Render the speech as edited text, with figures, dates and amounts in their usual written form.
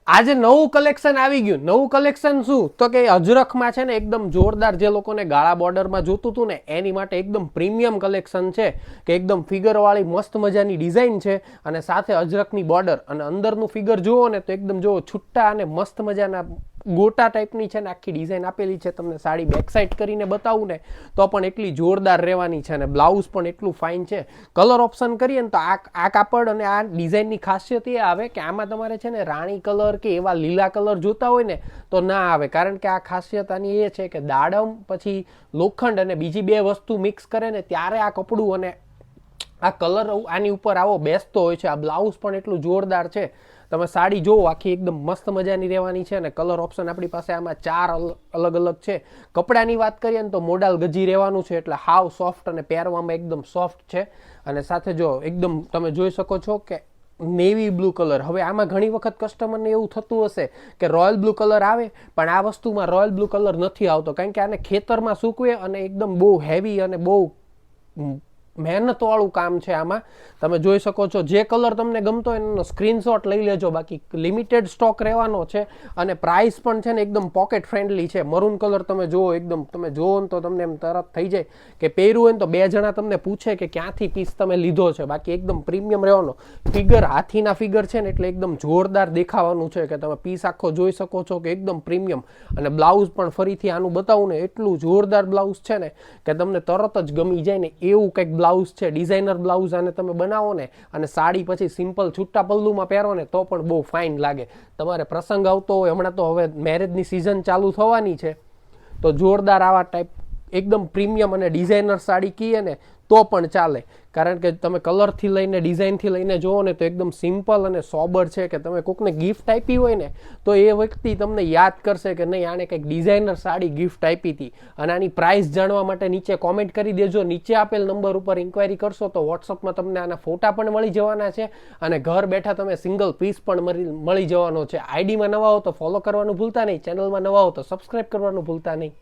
આજે નવું કલેક્શન આવી ગયું. નવું કલેક્શન શું તો કે અજરખમાં છે ને એકદમ જોરદાર, જે લોકોને ગાળા બોર્ડરમાં જોતું હતું ને એની માટે એકદમ પ્રીમિયમ કલેક્શન છે કે એકદમ ફિગરવાળી મસ્ત મજાની ડિઝાઇન છે અને સાથે અજરખની બોર્ડર અને અંદરનું ફિગર જુઓ ને તો એકદમ જુઓ છૂટા અને મસ્ત મજાના ગોટા ટાઈપની છે ને આખી ડિઝાઇન આપેલી છે. તમને સાડી બેક સાઈડ કરીને બતાવું ને તો પણ એટલી જોરદાર રહેવાની છે અને બ્લાઉઝ પણ એટલું ફાઇન છે. કલર ઓપ્શન કરીએ ને તો આ કાપડ અને આ ડિઝાઇનની ખાસિયત એ આવે કે આમાં તમારે છે ને રાણી કલર કે એવા લીલા કલર જોતા હોય ને તો ના આવે, કારણ કે આ ખાસિયત આની એ છે કે દાડમ પછી લોખંડ અને બીજી બે વસ્તુ મિક્સ કરે ને ત્યારે આ કપડું અને આ કલર આની ઉપર આવો બેસતો હોય છે. આ બ્લાઉઝ પણ એટલું જોરદાર છે. તમે સાડી જોવો આખી એકદમ મસ્ત મજાની રહેવાની છે અને કલર ઓપ્શન આપણી પાસે આમાં 4 અલગ અલગ છે. કપડાની વાત કરીએ ને તો મોડાલ ગજી રહેવાનું છે એટલે હાવ સોફ્ટ અને પહેરવામાં એકદમ સોફ્ટ છે. અને સાથે જો એકદમ તમે જોઈ શકો છો કે નેવી બ્લુ કલર. હવે આમાં ઘણી વખત કસ્ટમરને એવું થતું હશે કે રોયલ બ્લુ કલર આવે, પણ આ વસ્તુમાં રોયલ બ્લુ કલર નથી આવતો, કારણ કે આને ખેતરમાં સૂકવે અને એકદમ બહુ હેવી અને બહુ મહેનતવાળું કામ છે. આમાં તમે જોઈ શકો છો જે કલર તમને ગમતો હોય એનો સ્ક્રીનશોટ લઈ લેજો, બાકી લિમિટેડ સ્ટોક રહેવાનો છે અને પ્રાઇસ પણ છે ને એકદમ પોકેટ ફ્રેન્ડલી છે. મરૂન કલર તમે જુઓ, એકદમ તમે જુઓ ને તો તમને એમ તરત થઈ જાય કે પહેર્યું હોય ને તો 2 જણા તમને પૂછે કે ક્યાંથી પીસ તમે લીધો છે. બાકી એકદમ પ્રીમિયમ રહેવાનો. ફિગર હાથીના ફિગર છે ને એટલે એકદમ જોરદાર દેખાવાનું છે કે તમે પીસ આખો જોઈ શકો છો કે એકદમ પ્રીમિયમ. અને બ્લાઉઝ પણ ફરીથી આનું બતાવું ને એટલું જોરદાર બ્લાઉઝ છે ને કે તમને તરત જ ગમી જાય ને એવું કંઈક બ્લાઉઝ છે. ડિઝાઇનર બ્લાઉઝ આને તમે બનાવો ને અને સાડી પછી સિમ્પલ છૂટા પલ્લુમાં પહેરો ને તો પણ બહુ ફાઇન લાગે. તમારે પ્રસંગ આવતો હોય, હમણાં તો હવે મેરેજની સિઝન ચાલુ થવાની છે, તો જોરદાર આવા ટાઈપ એકદમ પ્રીમિયમ અને ડિઝાઇનર સાડી કહીએ ને તો પણ ચાલે, કારણ કે તમે કલરથી લઈને ડિઝાઇનથી લઈને જુઓ ને તો એકદમ સિમ્પલ અને સોબર છે કે તમે કોકને ગિફ્ટ આપી હોય ને તો એ વ્યક્તિ તમને યાદ કરશે કે નહીં આને કંઈક ડિઝાઇનર સાડી ગિફ્ટ આપી હતી. અને આની પ્રાઇસ જાણવા માટે નીચે કોમેન્ટ કરી દેજો. નીચે આપેલ નંબર ઉપર ઇન્ક્વાયરી કરશો તો વોટ્સઅપમાં તમને આના ફોટા પણ મળી જવાના છે અને ઘર બેઠા તમે સિંગલ પીસ પણ મળી જવાનો છે. આઈડીમાં નવા હો તો ફોલો કરવાનું ભૂલતા નહીં, ચેનલમાં નવા હો તો સબસ્ક્રાઈબ કરવાનું ભૂલતા નહીં.